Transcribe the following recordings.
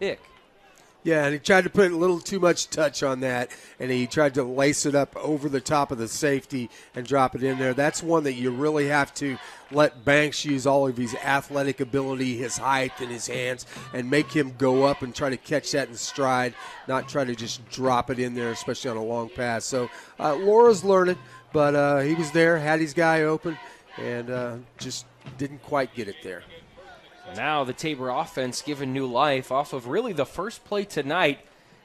pick. Yeah, and he tried to put a little too much touch on that, and he tried to lace it up over the top of the safety and drop it in there. That's one that you really have to let Banks use all of his athletic ability, his height, and his hands, and make him go up and try to catch that in stride, not try to just drop it in there, especially on a long pass. So Laura's learning, but he was there, had his guy open, and just didn't quite get it there. Now the Tabor offense given new life off of really the first play tonight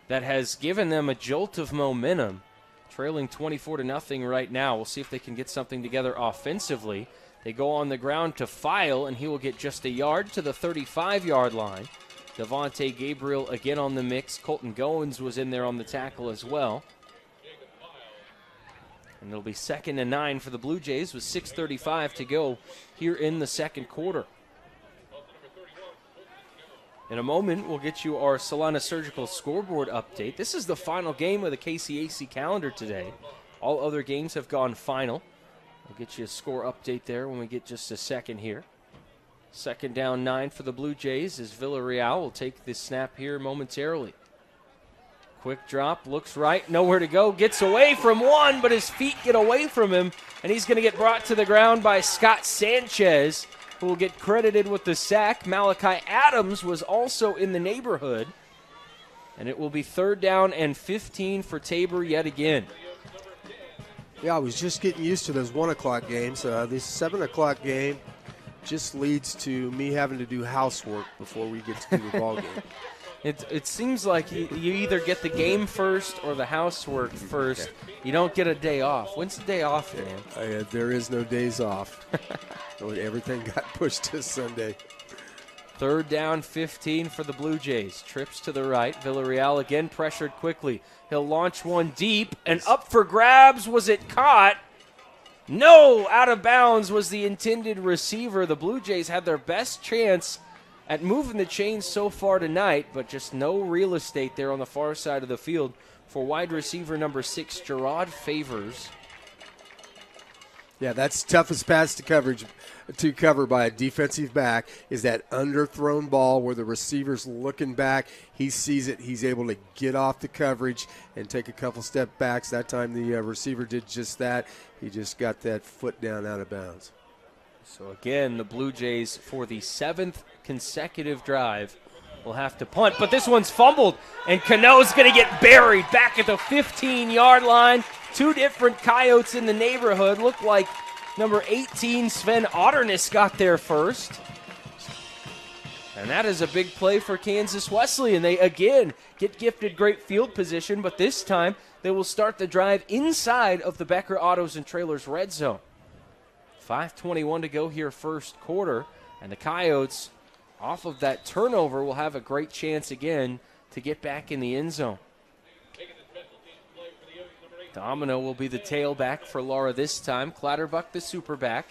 that has given them a jolt of momentum. Trailing 24-0 right now. We'll see if they can get something together offensively. They go on the ground to File, and he will get just a yard to the 35-yard line. Devontae Gabriel again on the mix. Colton Goins was in there on the tackle as well. And it'll be 2nd and 9 for the Blue Jays with 6:35 to go here in the second quarter. In a moment, we'll get you our Solana Surgical scoreboard update. This is the final game of the KCAC calendar today. All other games have gone final. We'll get you a score update there when we get just a second here. 2nd down 9 for the Blue Jays as Villarreal will take the snap here momentarily. Quick drop, looks right, nowhere to go, gets away from one, but his feet get away from him, and he's going to get brought to the ground by Scott Sanchez, who will get credited with the sack. Malachi Adams was also in the neighborhood. And it will be 3rd down and 15 for Tabor yet again. Yeah, I was just getting used to those 1 o'clock games. This 7 o'clock game just leads to me having to do housework before we get to do the ball game. It seems like you either get the game first or the housework first. You don't get a day off. When's the day off, man? There is no days off. Everything got pushed to Sunday. 3rd down, 15 for the Blue Jays. Trips to the right. Villarreal again pressured quickly. He'll launch one deep, and up for grabs. Was it caught? No, out of bounds was the intended receiver. The Blue Jays had their best chance at moving the chains so far tonight, but just no real estate there on the far side of the field for wide receiver number 6, Gerard Favors. Yeah, that's the toughest pass to cover by a defensive back is that underthrown ball where the receiver's looking back. He sees it. He's able to get off the coverage and take a couple step backs. That time the receiver did just that. He just got that foot down out of bounds. So again, the Blue Jays for the 7th consecutive drive will have to punt, but this one's fumbled, and Cano's going to get buried back at the 15-yard line. 2 different Coyotes in the neighborhood. Looked like number 18, Sven Otternis, got there first. And that is a big play for Kansas Wesleyan. They, again, get gifted great field position, but this time they will start the drive inside of the Becker Autos and Trailers red zone. 5:21 to go here first quarter, and the Coyotes, off of that turnover, will have a great chance again to get back in the end zone. Domino will be the tailback for Laura this time. Clatterbuck the superback.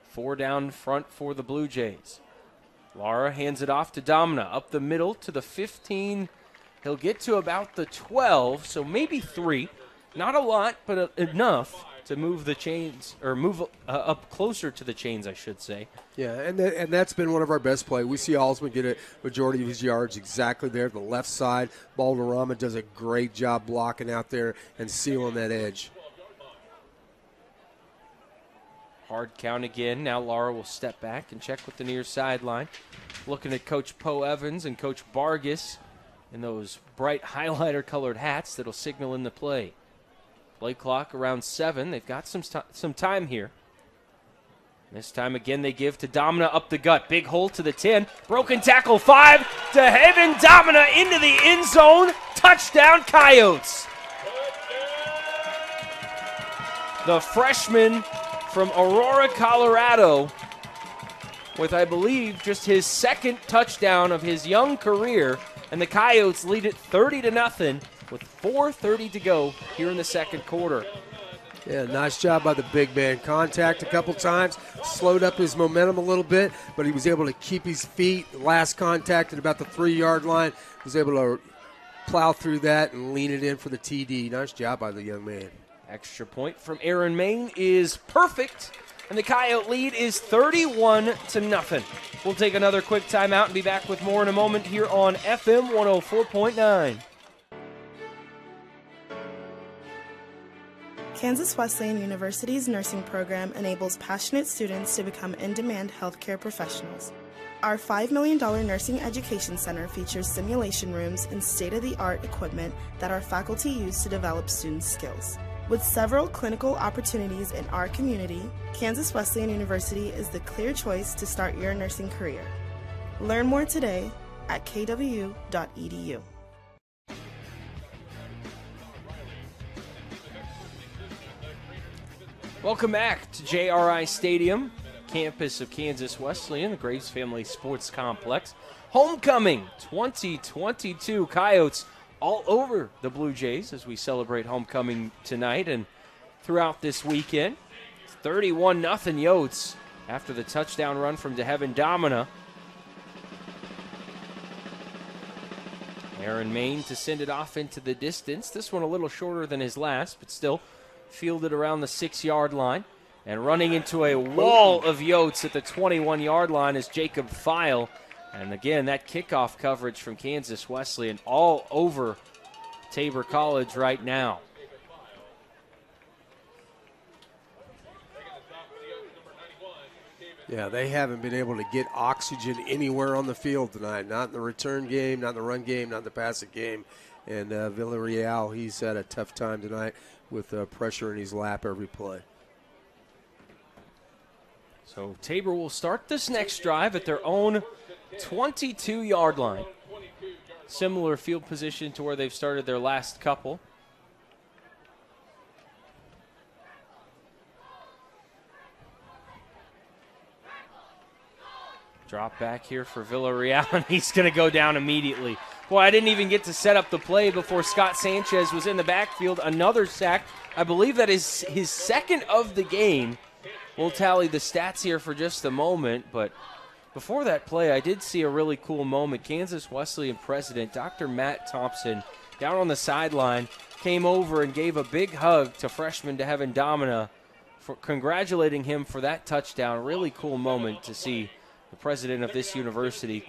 Four down front for the Blue Jays. Laura hands it off to Domina. Up the middle to the 15. He'll get to about the 12, so maybe 3. Not a lot, but enough to move the chains, or move up closer to the chains, I should say. Yeah, and that's been one of our best plays. We see Alsman get a majority of his yards exactly there, the left side. Balderrama does a great job blocking out there and sealing that edge. Hard count again. Now Laura will step back and check with the near sideline. Looking at Coach Poe Evans and Coach Vargas in those bright highlighter-colored hats that'll signal in the play. Play clock around 7. They've got some time here. This time again they give to Domina up the gut. Big hole to the 10. Broken tackle 5. To Heaven. Domina into the end zone. Touchdown Coyotes. The freshman from Aurora, Colorado, with, I believe, just his 2nd touchdown of his young career. And the Coyotes lead it 30-0 with 4:30 to go here in the second quarter. Yeah, nice job by the big man. Contact a couple times, slowed up his momentum a little bit, but he was able to keep his feet. Last contact at about the 3-yard line, was able to plow through that and lean it in for the TD. Nice job by the young man. Extra point from Aaron Main is perfect. and the Coyote lead is 31-0. We'll take another quick timeout and be back with more in a moment here on FM 104.9. Kansas Wesleyan University's nursing program enables passionate students to become in-demand healthcare professionals. Our $5 million Nursing Education Center features simulation rooms and state-of-the-art equipment that our faculty use to develop students' skills. With several clinical opportunities in our community, Kansas Wesleyan University is the clear choice to start your nursing career. Learn more today at kwu.edu. Welcome back to JRI Stadium, campus of Kansas Wesleyan, the Graves Family Sports Complex. Homecoming 2022, Coyotes all over the Blue Jays as we celebrate homecoming tonight and throughout this weekend. It's 31-0 Yotes after the touchdown run from DeHeaven Domina. Aaron Main to send it off into the distance. This one a little shorter than his last, but still fielded around the 6-yard line. And running into a wall of Yotes at the 21-yard line is Jacob File. And again, that kickoff coverage from Kansas Wesleyan all over Tabor College right now. Yeah, they haven't been able to get oxygen anywhere on the field tonight. Not in the return game, not in the run game, not in the passing game. And Villarreal, he's had a tough time tonight with pressure in his lap every play. So Tabor will start this next drive at their own 22-yard line. Similar field position to where they've started their last couple. Drop back here for Villarreal, and he's going to go down immediately. Boy, I didn't even get to set up the play before Scott Sanchez was in the backfield. Another sack. I believe that is his second of the game. We'll tally the stats here for just a moment, but before that play, I did see a really cool moment. Kansas Wesleyan president, Dr. Matt Thompson, down on the sideline, came over and gave a big hug to freshman DeHeaven Domina, for congratulating him for that touchdown. Really cool moment to see the president of this university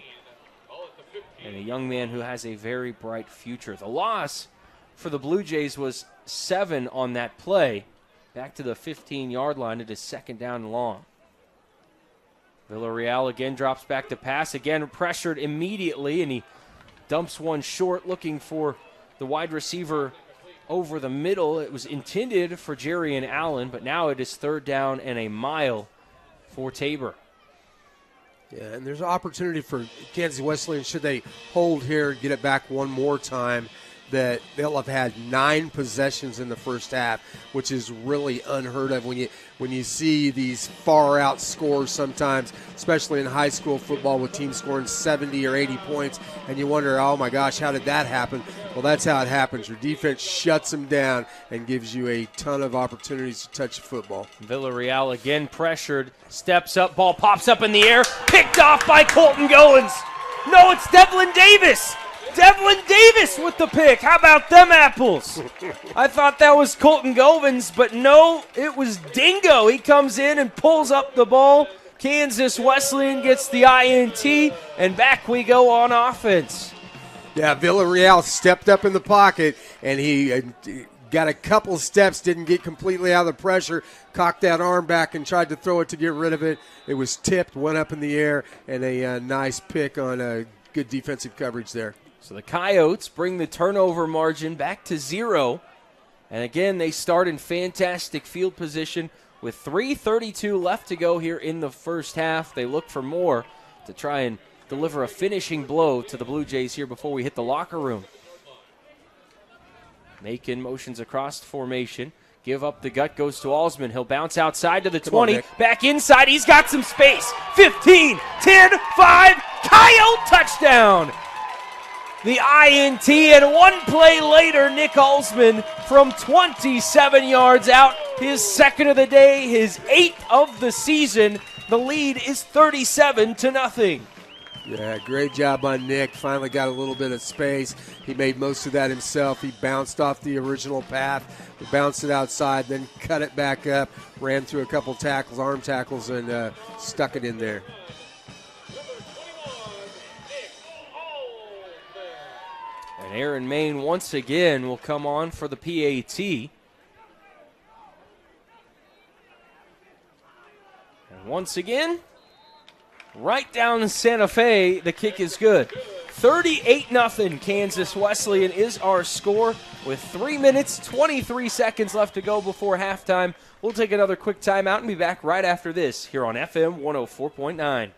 and a young man who has a very bright future. The loss for the Blue Jays was 7 on that play. Back to the 15-yard line. It is second down and long. Villarreal again drops back to pass. Again pressured immediately, and he dumps one short looking for the wide receiver over the middle. It was intended for Jerry Allen, but now it is third down and a mile for Tabor. Yeah, and there's an opportunity for Kansas Wesleyan, should they hold here, get it back one more time, that they'll have had 9 possessions in the first half, which is really unheard of when you see these far out scores sometimes, especially in high school football with teams scoring 70 or 80 points, and you wonder, oh my gosh, how did that happen? Well, that's how it happens. Your defense shuts them down and gives you a ton of opportunities to touch the football. Villarreal again pressured, steps up, ball pops up in the air, picked off by Colton Goins. No, it's Devlin Davis. Devlin Davis with the pick. How about them apples? I thought that was Colton Govins, but no, it was Dingo. He comes in and pulls up the ball. Kansas Wesleyan gets the INT, and back we go on offense. Yeah, Villarreal stepped up in the pocket, and he got a couple steps, didn't get completely out of the pressure, cocked that arm back and tried to throw it to get rid of it. It was tipped, went up in the air, and a nice pick on a good defensive coverage there. So the Coyotes bring the turnover margin back to 0. And again, they start in fantastic field position with 3:32 left to go here in the first half. They look for more to try and deliver a finishing blow to the Blue Jays here before we hit the locker room. Macon motions across the formation. Give up the gut, goes to Alsman. He'll bounce outside to the 20. Back inside, he's got some space. 15, 10, 5, Coyote touchdown! The INT, and one play later, Nick Alsman from 27 yards out, his second of the day, his 8th of the season. The lead is 37-0. Yeah, great job on Nick. Finally got a little bit of space. He made most of that himself. He bounced off the original path, bounced it outside, then cut it back up, ran through a couple tackles, arm tackles, and stuck it in there. And Aaron Main once again will come on for the PAT. And once again, right down Santa Fe, the kick is good. 38-0 Kansas Wesleyan is our score with 3 minutes, 23 seconds left to go before halftime. We'll take another quick timeout and be back right after this here on FM 104.9.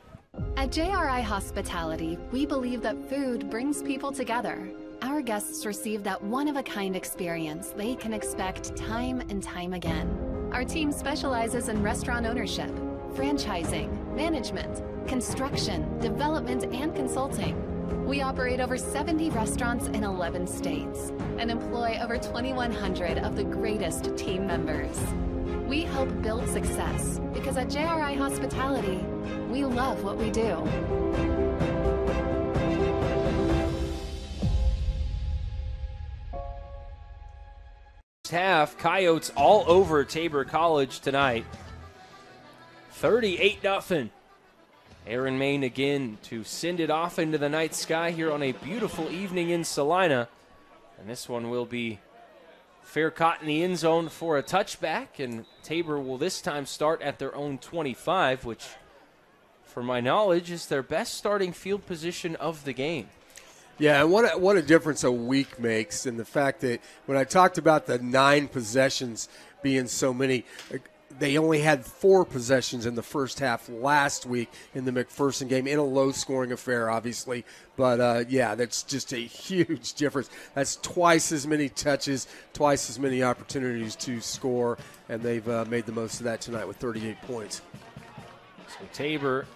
At JRI Hospitality, we believe that food brings people together. Our guests receive that one-of-a-kind experience they can expect time and time again. Our team specializes in restaurant ownership, franchising, management, construction, development, and consulting. We operate over 70 restaurants in 11 states and employ over 2,100 of the greatest team members. We help build success because at JRI Hospitality, we love what we do. Half, Coyotes all over Tabor College tonight. 38-0. Aaron Main again to send it off into the night sky here on a beautiful evening in Salina. And this one will be fair caught in the end zone for a touchback. And Tabor will this time start at their own 25, which, for my knowledge, is their best starting field position of the game. Yeah, and what a difference a week makes, and the fact that when I talked about the 9 possessions being so many, they only had 4 possessions in the first half last week in the McPherson game in a low-scoring affair, obviously. But, yeah, that's just a huge difference. That's twice as many touches, twice as many opportunities to score, and they've made the most of that tonight with 38 points. So Tabor,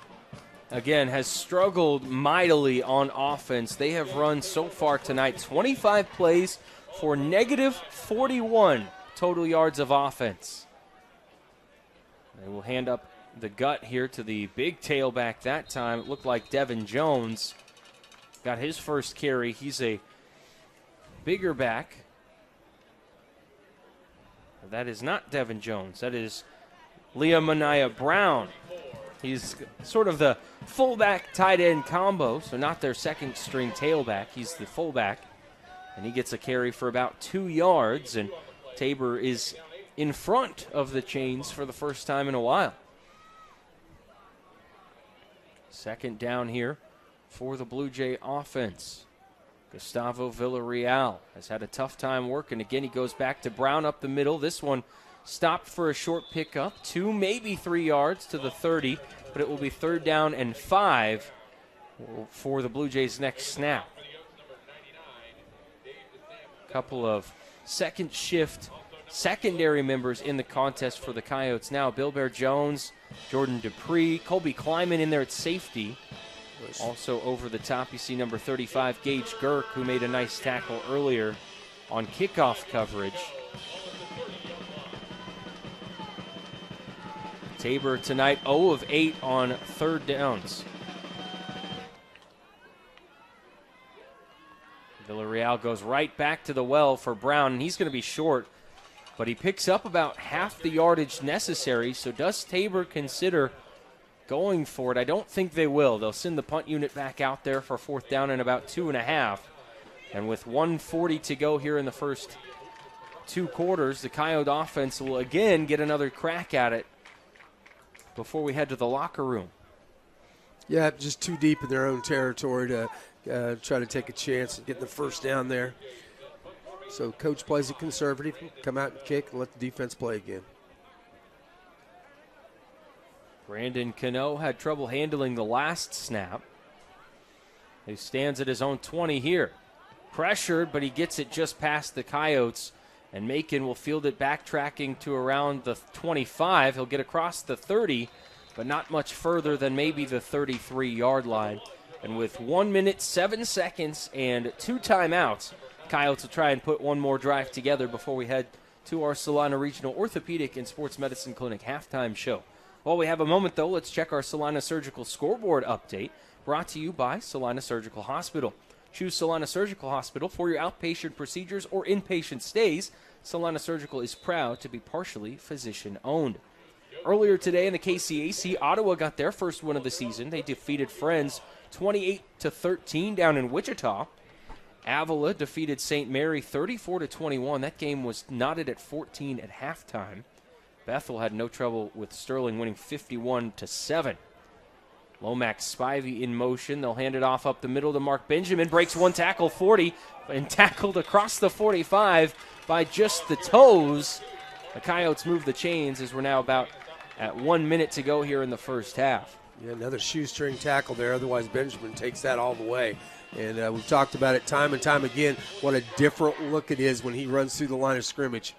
again, has struggled mightily on offense. They have run so far tonight 25 plays for negative 41 total yards of offense. They will hand up the gut here to the big tailback that time. It looked like Devin Jones got his first carry. He's a bigger back. That is not Devin Jones. That is Liam Brown. He's sort of the fullback tight end combo, so not their second string tailback. He's the fullback, and he gets a carry for about 2 yards, and Tabor is in front of the chains for the first time in a while. Second down here for the Blue Jay offense. Gustavo Villarreal has had a tough time working. Again, he goes back to Brown up the middle. This one stopped for a short pickup, 2, maybe 3 yards to the 30, but it will be 3rd down and 5 for the Blue Jays' next snap. Couple of second shift secondary members in the contest for the Coyotes now. Bilbert Jones, Jordan Dupree, Colby Kleiman in there at safety. Also over the top, you see number 35, Gage Girk, who made a nice tackle earlier on kickoff coverage. Tabor tonight 0 of 8 on 3rd downs. Villarreal goes right back to the well for Brown, and he's going to be short, but he picks up about half the yardage necessary. So does Tabor consider going for it? I don't think they will. They'll send the punt unit back out there for 4th down and about 2.5. And with 1:40 to go here in the first 2 quarters, the Coyote offense will again get another crack at it before we head to the locker room. Yeah, just too deep in their own territory to try to take a chance at getting the first down there. So coach plays it conservative, come out and kick and let the defense play again. Brandon Cano had trouble handling the last snap. He stands at his own 20 here. Pressured, but he gets it just past the Coyotes, and Macon will field it backtracking to around the 25. He'll get across the 30, but not much further than maybe the 33-yard line. And with 1 minute, 7 seconds, and 2 timeouts, Coyotes will try and put one more drive together before we head to our Salina Regional Orthopedic and Sports Medicine Clinic halftime show. While we have a moment, though, let's check our Salina Surgical scoreboard update. brought to you by Salina Surgical Hospital. Choose Salina Surgical Hospital for your outpatient procedures or inpatient stays. Salina Surgical is proud to be partially physician-owned. Earlier today in the KCAC, Ottawa got their first win of the season. They defeated Friends 28-13 down in Wichita. Avila defeated St. Mary 34-21. That game was knotted at 14 at halftime. Bethel had no trouble with Sterling, winning 51-7. Lomax Spivey in motion. They'll hand it off up the middle to Mark Benjamin. Breaks one tackle, 40, and tackled across the 45 by just the toes. The Coyotes move the chains as we're now about at 1 minute to go here in the first half. Yeah, another shoestring tackle there. Otherwise, Benjamin takes that all the way. And we've talked about it time and time again, what a different look it is when he runs through the line of scrimmage.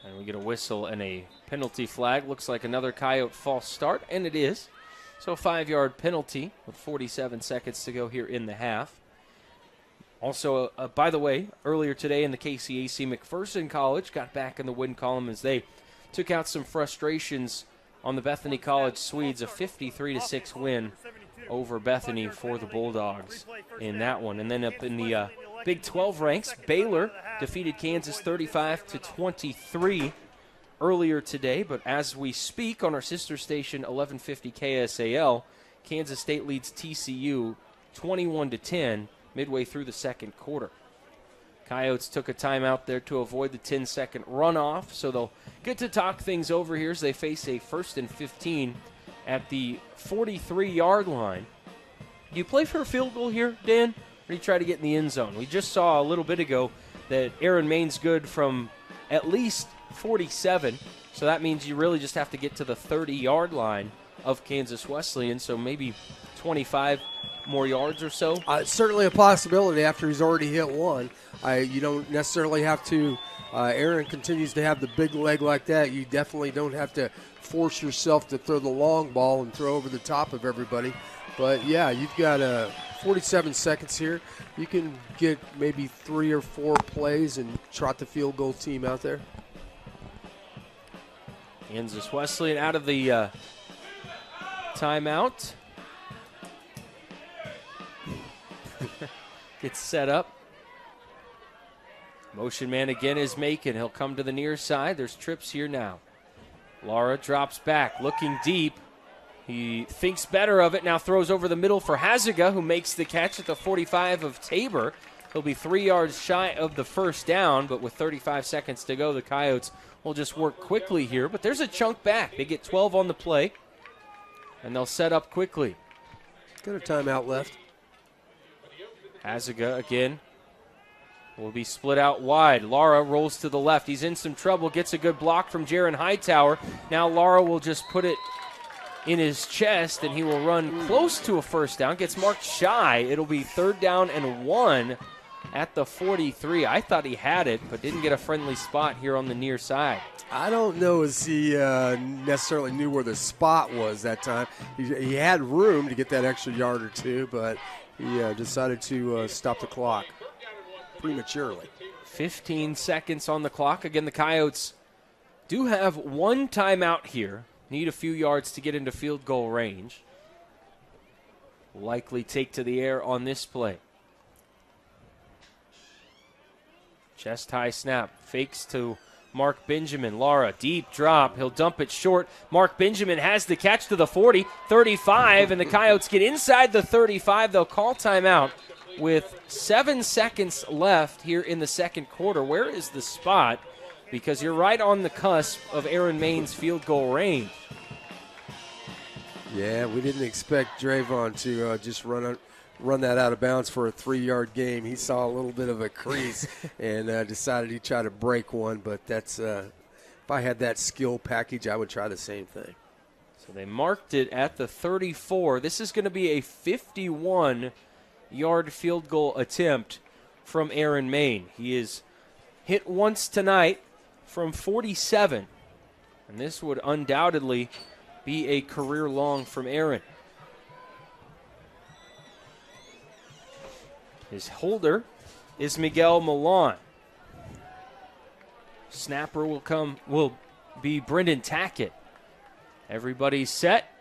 And we get a whistle and a penalty flag. Looks like another Coyote false start, and it is. So a 5-yard penalty with 47 seconds to go here in the half. Also, by the way, earlier today in the KCAC, McPherson College got back in the win column as they took out some frustrations on the Bethany College Swedes. A 53-6 win over Bethany for the Bulldogs in that one. And then up in the Big 12 ranks, Baylor defeated Kansas 35-23 earlier today. But as we speak on our sister station, 1150 KSAL, Kansas State leads TCU 21-10 midway through the second quarter. Coyotes took a timeout there to avoid the 10-second runoff, so they'll get to talk things over here as they face a 1st and 15 at the 43-yard line. Do you play for a field goal here, Dan, or do you try to get in the end zone? We just saw a little bit ago that Aaron Main's good from at least 47, so that means you really just have to get to the 30-yard line of Kansas Wesleyan, so maybe 25 more yards or so. Certainly a possibility after he's already hit one. You don't necessarily have to. Aaron continues to have the big leg like that. You definitely don't have to force yourself to throw the long ball and throw over the top of everybody. But, yeah, you've got 47 seconds here. You can get maybe 3 or 4 plays and trot the field goal team out there. Kansas Wesleyan out of the timeout. Gets set up. Motion man again is Macon. He'll come to the near side. There's trips here now. Lara drops back, looking deep. He thinks better of it, now throws over the middle for Haziga, who makes the catch at the 45 of Tabor. He'll be 3 yards shy of the first down, but with 35 seconds to go, the Coyotes will just work quickly here. But there's a chunk back. They get 12 on the play, and they'll set up quickly. Got a timeout left. Haziga again will be split out wide. Lara rolls to the left. He's in some trouble, gets a good block from Jaron Hightower. Now Lara will just put it in his chest, and he will run close to a first down. Gets marked shy. It'll be 3rd down and 1 at the 43. I thought he had it, but didn't get a friendly spot here on the near side. I don't know as he necessarily knew where the spot was that time. He had room to get that extra yard or two, but he decided to stop the clock prematurely. 15 seconds on the clock. Again, the Coyotes do have one timeout here. Need a few yards to get into field goal range. Likely take to the air on this play. Chest high snap. Fakes to Mark Benjamin. Lara, deep drop. He'll dump it short. Mark Benjamin has the catch to the 40, 35, and the Coyotes get inside the 35. They'll call timeout with 7 seconds left here in the second quarter. Where is the spot? Because you're right on the cusp of Aaron Main's field goal range. Yeah, we didn't expect Drayvon to just run that out of bounds for a 3-yard game. He saw a little bit of a crease and decided he'd try to break one. But that's if I had that skill package, I would try the same thing. So they marked it at the 34. This is going to be a 51-yard field goal attempt from Aaron Main. He is hit once tonight from 47, and this would undoubtedly be a career long from Aaron. His holder is Miguel Milan. Snapper will be Brendan Tackett. Everybody's set.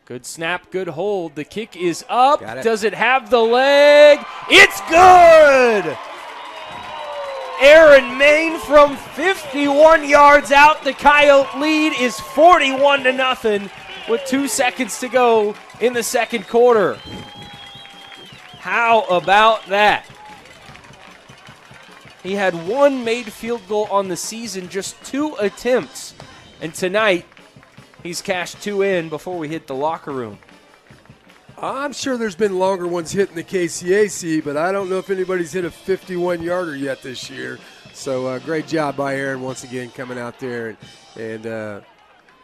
Good snap, good hold. The kick is up. Got it. Does it have the leg? It's good! Aaron Main from 51 yards out. The Coyote lead is 41-0 with 2 seconds to go in the second quarter. How about that? He had 1 made field goal on the season, just 2 attempts. And tonight, he's cashed 2 in before we hit the locker room. I'm sure there's been longer ones hitting the KCAC, but I don't know if anybody's hit a 51-yarder yet this year. So great job by Aaron once again coming out there and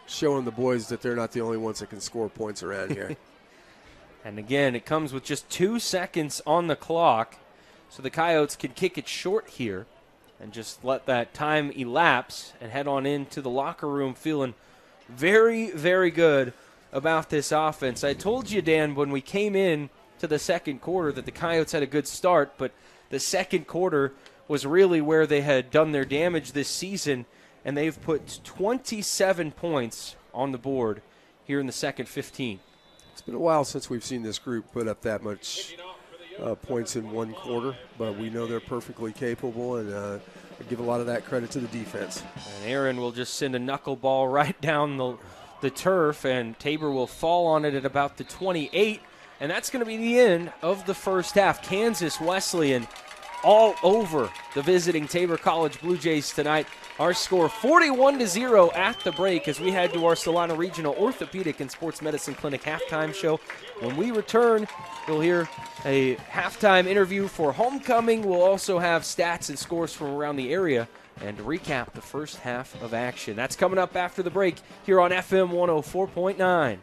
showing the boys that they're not the only ones that can score points around here. And again, it comes with just 2 seconds on the clock, so the Coyotes can kick it short here and just let that time elapse and head on into the locker room feeling very, very good about this offense. I told you, Dan, when we came in to the second quarter that the Coyotes had a good start, but the second quarter was really where they had done their damage this season, and they've put 27 points on the board here in the second 15. It's been a while since we've seen this group put up that much points in one quarter, but we know they're perfectly capable, and I give a lot of that credit to the defense. And Aaron will just send a knuckleball right down the turf, and Tabor will fall on it at about the 28, and that's going to be the end of the first half. Kansas Wesleyan all over the visiting Tabor College Blue Jays tonight. Our score 41-0 at the break as we head to our Solana Regional Orthopedic and Sports Medicine Clinic halftime show. When we return, you'll hear a halftime interview for homecoming. We'll also have stats and scores from around the area and recap the first half of action. That's coming up after the break here on FM 104.9.